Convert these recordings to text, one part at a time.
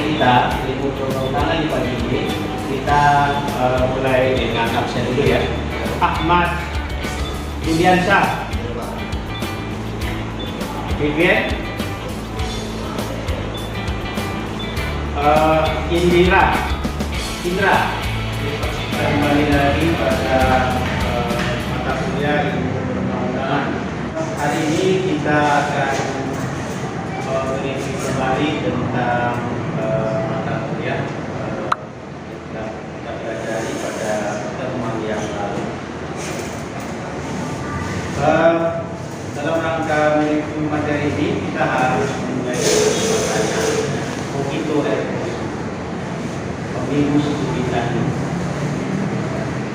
kita ilmu perundangan di pagi ini. Kita mulai dengan absen dulu ya. Ahmad Juliansyah, Vivian, Indra. Kita kembali lagi pada mata kuliah ilmu perundangan. Hari ini kita akan mereview kembali tentang mata kuliah yang kita pelajari pada pertemuan yang lalu. Dalam rangka mereview materi ini kita harus memulai pertanyaan begitu omnibus kita ini.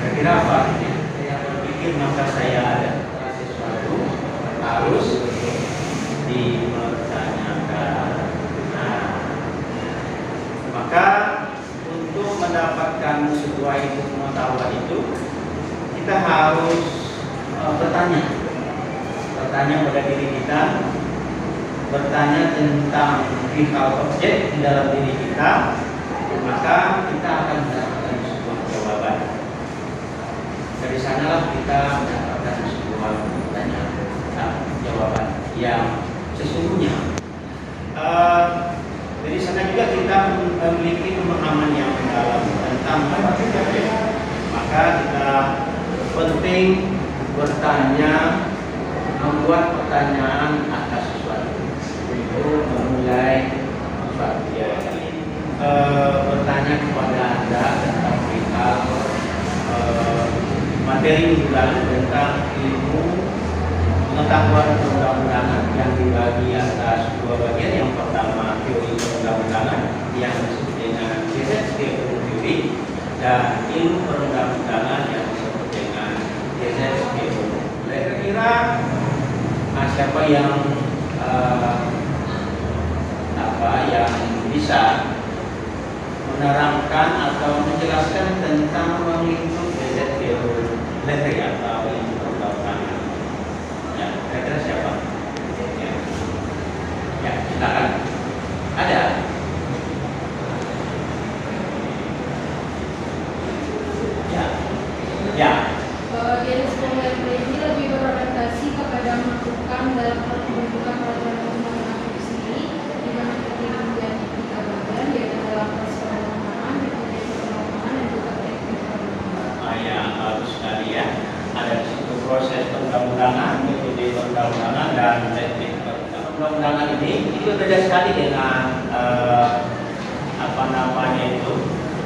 Kira-kira apa artinya? Saya berpikir maka saya ada sesuatu harus dipertanyakan. Nah, maka untuk mendapatkan sebuah ilmu pengetahuan itu kita harus bertanya pada diri kita, bertanya tentang perihal objek di dalam diri kita, maka kita akan mendapatkan sebuah jawaban. Dari sanalah kita mendapatkan sebuah jawaban yang sesungguhnya. Dari sana juga kita memiliki pemahaman yang mendalam tentang objek. Maka kita penting bertanya, membuat pertanyaan atas sesuatu untuk memulai sesuatu ya. Bertanya kepada Anda tentang perihal materi mingguan tentang ilmu pengetahuan perundang-undangan yang dibagi atas dua bagian. Yang pertama teori perundang-undangan yang disebut dengan business theory, dan ilmu perundang-undangan yang disebut dengan business theory. Kira-kira siapa yang yang bisa menerangkan atau menjelaskan tentang lingkup business theory atau ilmu perundang-undangan? Ya, kira-kira siapa? Ya, silakan. Ada? Ya. Jenis pemilihan ini lebih berorientasi kepada melakukan dalam pembentukan peraturan undang-undang itu sendiri, di mana terdiri menjadi 3 bagian, yaitu dalam proses perundangan, metode perundangan, dan juga teknik perundangan. Ya, bagus sekali ya. Ada di situ proses perundang-undangan, metode perundang-undangan, dan teknik perundang-undangan ini berbeda sekali dengan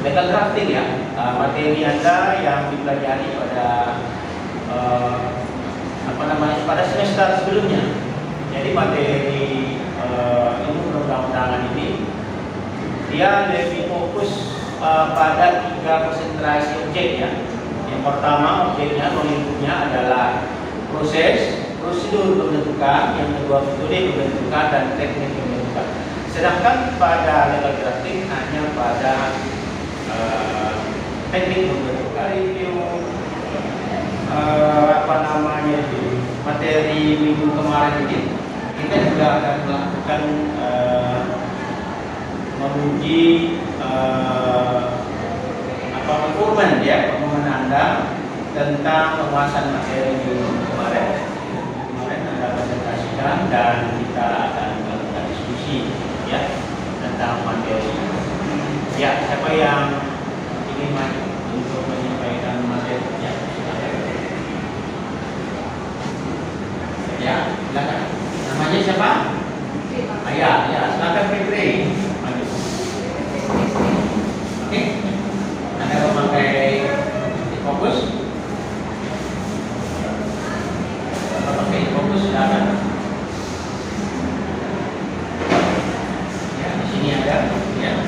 legal drafting ya. Materi Anda yang dipelajari pada pada semester sebelumnya. Jadi materi ilmu perundang-undangan ini dia lebih fokus pada 3 konsentrasi objek ya. Yang pertama objeknya atau lingkupnya adalah prosedur pembentukan, yang kedua metode pembentukan, dan teknik pembentukan. Sedangkan pada legal drafting hanya pada teknik pembentukan. Review materi minggu kemarin ini kita juga akan melakukan menguji pemahaman Anda tentang penguasaan materi minggu kemarin. Kemarin Anda presentasikan dan kita akan melakukan diskusi ya tentang materi. Ya, siapa yang ingin maju untuk menyampaikan materinya? Ya, silakan. Namanya siapa? Ya, silakan Fitri. Maju. Oke. Anda memakai fokus. Memakai fokus silakan. Ya, di sini ada. Ya.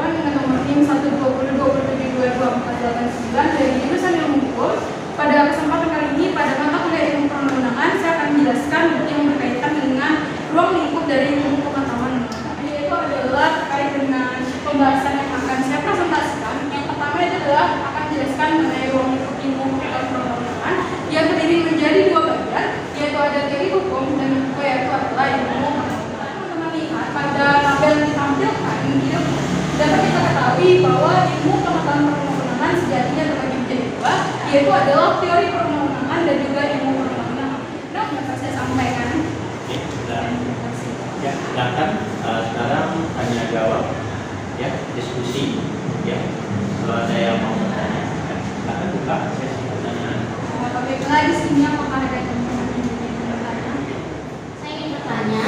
Dengan nomor NIM 12020722489 dari jurusan Ilmu Hukum. Pada kesempatan kali ini pada mata kuliah ilmu perundang-undangan saya akan menjelaskan yang berkaitan dengan ruang lingkup dari ilmu pengetahuan, yaitu adalah terkait dengan pembahasan yang akan saya presentasikan. Yang pertama itu adalah akan menjelaskan mengenai ruang lingkup ilmu pengetahuan perundang-undangan yang terdiri menjadi 2 bagian, yaitu ada teori hukum dan yang kedua yaitu adalah ilmu pengetahuan. Teman-teman lihat pada tabel yang ditampilkan ini adalah teori perundang-undangan dan juga ilmu perundang-undangan. Nah, dapat saya sampaikan. Oke, ya, silakan sekarang tanya jawab, ya, diskusi, ya. Kalau ada yang mau bertanya, ya, silakan buka sesi pertanyaan. Baiklah, di sini apakah ada teman-teman yang ingin bertanya? Saya ingin bertanya,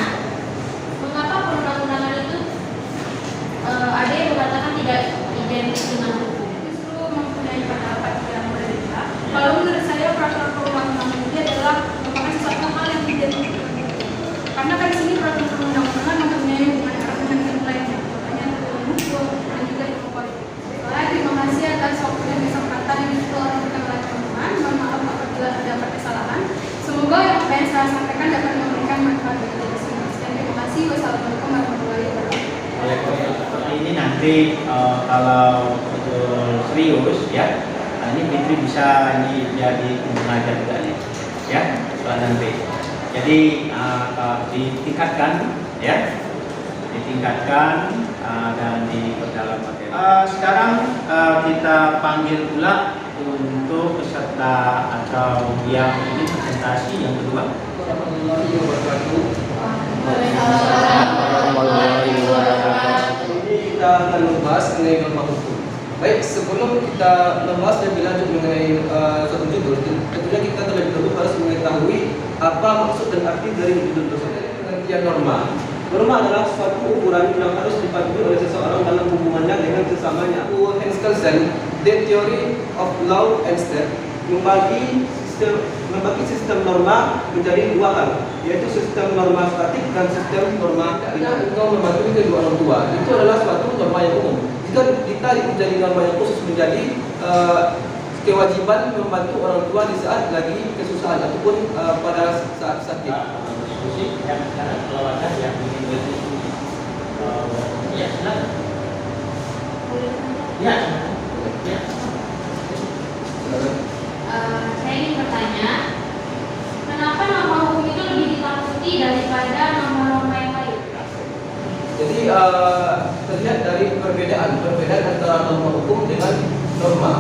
mengapa perundang-undangan itu ada yang mengatakan tidak identik dengan hukum? Justru mempunyai pendapat yang berbeda. Kalau menurut saya peraturan perundang-undangan ini adalah merupakan sesuatu hal yang identik dengan hukum. Karena kan di sini peraturan perundang-undangan mempunyai hubungan erat dengan ilmu lainnya, makanya ilmu hukum dan juga ilmu politik. Baiklah, terima kasih atas waktu dan kesempatan yang telah diberikan oleh teman-teman. Mohon maaf apabila terdapat kesalahan. Semoga yang apa yang saya sampaikan dapat memberikan manfaat bagi kita semua. Sekian, terima kasih. Wassalamualaikum warahmatullahi wabarakatuh. Seperti ini nanti kalau betul serius, ya, ini Fitri bisa ini jadi pengajar juga nih, ya, soal nanti. Jadi ditingkatkan, ya, ditingkatkan dan diperdalam materi. Sekarang kita panggil pula untuk peserta atau yang ini presentasi yang kedua. Warahmatullahi wabarakatuh. Ini kita akan membahas mengenai norma hukum. Baik, sebelum kita membahas lebih lanjut mengenai suatu judul, tentunya kita terlebih dahulu harus mengetahui apa maksud dan arti dari judul tersebut. Pengertian norma. Norma adalah suatu ukuran yang harus dipatuhi oleh seseorang dalam hubungannya dengan sesamanya. Hans Kelsen, The Theory of Law and State, membagi sistem norma menjadi dua hal, yaitu sistem norma statik dan sistem norma dinamis. Engkau mematuhi kedua orang tua, itu adalah suatu norma yang umum. Jika kita menjadi norma yang khusus menjadi kewajiban membantu orang tua di saat lagi kesusahan ataupun pada saat sakit. Diskusi yang sekarang kalau ada yang ingin berdiskusi, ya silakan. Ya, ya. Saya ingin bertanya, kenapa norma hukum itu lebih ditakuti daripada norma-norma yang lain? Jadi terlihat dari perbedaan antara norma hukum dengan norma.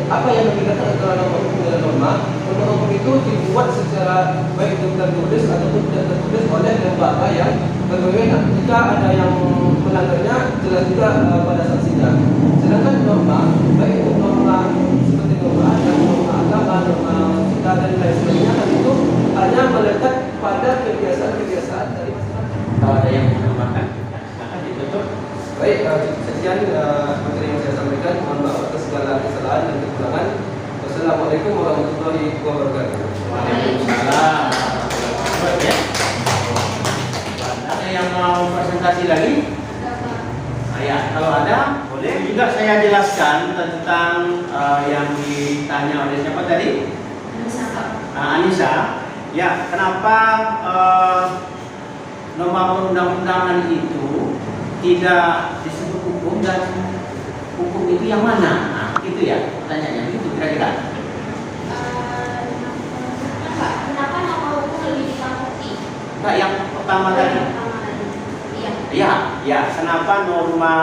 Apa yang membedakan antara norma hukum dengan norma? Norma hukum itu dibuat secara baik itu tertulis ataupun tidak tertulis oleh lembaga yang berwenang. Jika ada yang melanggarnya, jelas juga pada sanksinya. Sedangkan norma, baik itu norma seperti norma dan norma agama, norma kita dan lain sebagainya, itu hanya melekat pada kebiasaan-kebiasaan dari masyarakat. Kalau ada yang menambahkan, silakan ditutup. Baik, sekian materi yang saya sampaikan. Mohon maaf atas segala kesalahan dan kekurangan. Wassalamualaikum warahmatullahi wabarakatuh. Waalaikumsalam. Ya. Ada yang mau presentasi lagi? Ya, kalau ada boleh. Juga saya jelaskan tentang yang ditanya oleh siapa tadi? Anissa. Ya, kenapa norma perundang-undangan itu tidak disebut hukum dan hukum itu yang mana? Nah, itu ya pertanyaannya, itu kira-kira. Kenapa norma hukum lebih ditakuti? Enggak, yang pertama tadi. Ya, kenapa norma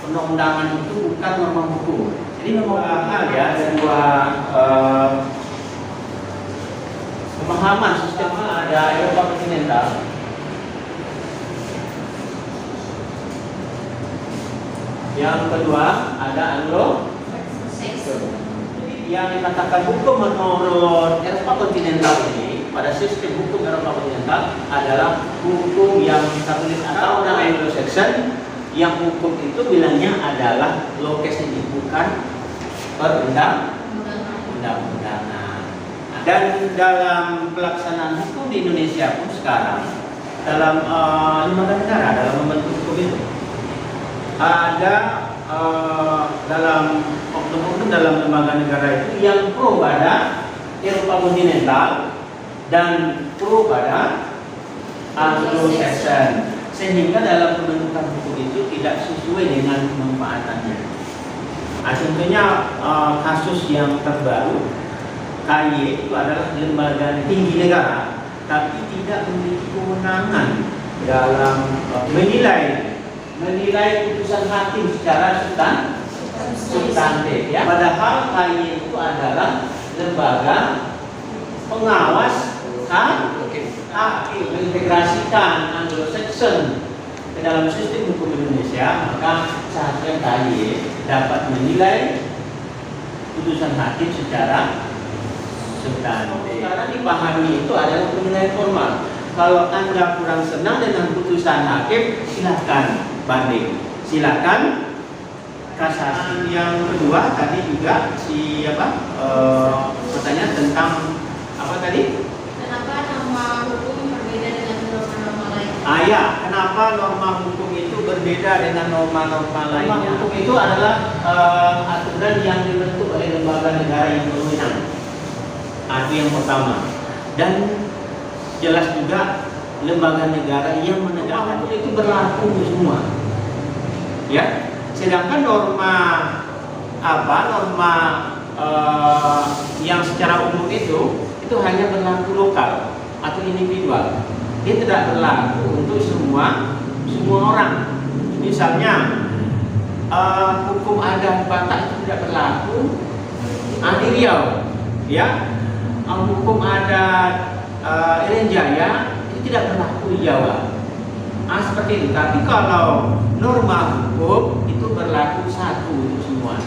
perundang-undangan itu bukan norma hukum? Jadi norma hal ya, ada dua pemahaman sistem, ada Eropa kontinental. Yang kedua ada Anglo. Yang dikatakan hukum menurut Eropa kontinental ini, pada sistem hukum Eropa kontinental adalah hukum yang tertulis atau dalam Anglo-Saxon, yang hukum itu bilangnya adalah locus ini, bukan perundang-undangan. Dan dalam pelaksanaan hukum di Indonesia pun sekarang dalam lembaga negara dalam membentuk hukum itu ada dalam oknum-oknum dalam lembaga negara itu yang pro pada Eropa kontinental dan pro pada Anglo-Saxon, sehingga dalam pembentukan hukum itu tidak sesuai dengan kemanfaatannya. Nah, contohnya kasus yang terbaru, KY itu adalah lembaga tinggi negara, tapi tidak memiliki kewenangan dalam menilai putusan hakim secara substantif. substantif ya. Padahal KY itu adalah lembaga pengawas mengintegrasikan Anglo-Saxon ke dalam sistem hukum Indonesia, maka seharusnya KY dapat menilai putusan hakim secara substantif. Karena dipahami itu adalah penilaian formal. Kalau Anda kurang senang dengan putusan hakim, silakan banding, silakan kasasi. Yang kedua tadi juga pertanyaan tentang apa tadi? Kenapa norma hukum berbeda dengan norma-norma lain? Ya, kenapa norma hukum itu berbeda dengan norma-norma lainnya? Norma hukum itu adalah aturan yang dibentuk oleh lembaga negara yang berwenang. Itu yang pertama. Dan jelas juga lembaga negara yang menegakkan itu berlaku untuk semua. Ya, sedangkan norma yang secara umum itu hanya berlaku lokal atau individual. Dia tidak berlaku untuk semua orang. Misalnya hukum adat Batak itu tidak berlaku di Riau, ya. Hukum adat Irian Jaya itu tidak berlaku di Jawa. Seperti itu. Tapi kalau norma hukum itu berlaku satu untuk semua,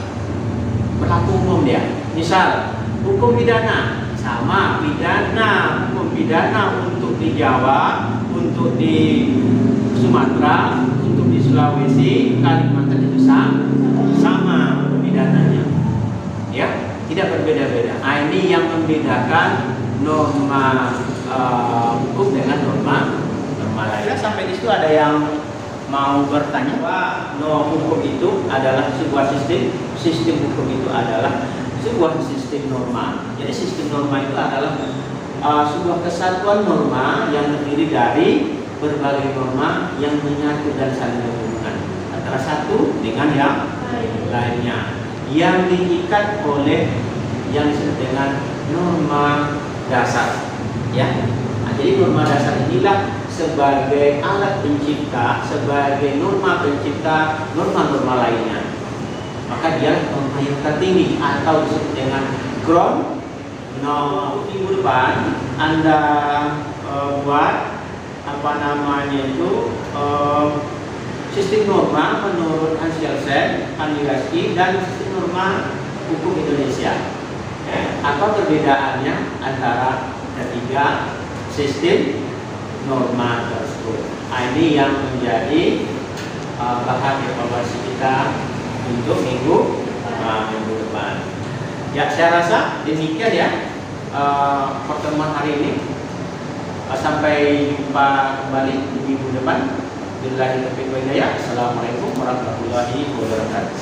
berlaku umum dia. Misal hukum pidana sama hukum pidana untuk di Jawa, untuk di Sumatera, untuk di Sulawesi, Kalimantan itu sama hukum pidananya, ya, tidak berbeda-beda. Ini yang membedakan norma hukum dengan norma lain. Sampai di situ ada yang mau bertanya bahwa hukum itu adalah sebuah sistem hukum itu adalah sebuah sistem norma. Jadi sistem norma itu adalah sebuah kesatuan norma yang terdiri dari berbagai norma yang menyatu dan saling berhubungan antara satu dengan yang lainnya, yang diikat oleh yang disebut dengan norma dasar. Ya, jadi norma dasar inilah sebagai alat pencipta, sebagai norma pencipta norma-norma lainnya. Maka dia norma yang tertinggi atau disebut dengan ground. Minggu depan Anda buat sistem norma menurut Hans Kelsen, Pandigaski, dan sistem norma hukum Indonesia. Apa perbedaannya antara ketiga sistem norma tersebut? Ini yang menjadi bahan evaluasi kita untuk minggu depan. Ya, saya rasa demikian ya pertemuan hari ini. Sampai jumpa kembali di minggu depan. Billahi taufiq wal hidayah. Assalamualaikum warahmatullahi wabarakatuh.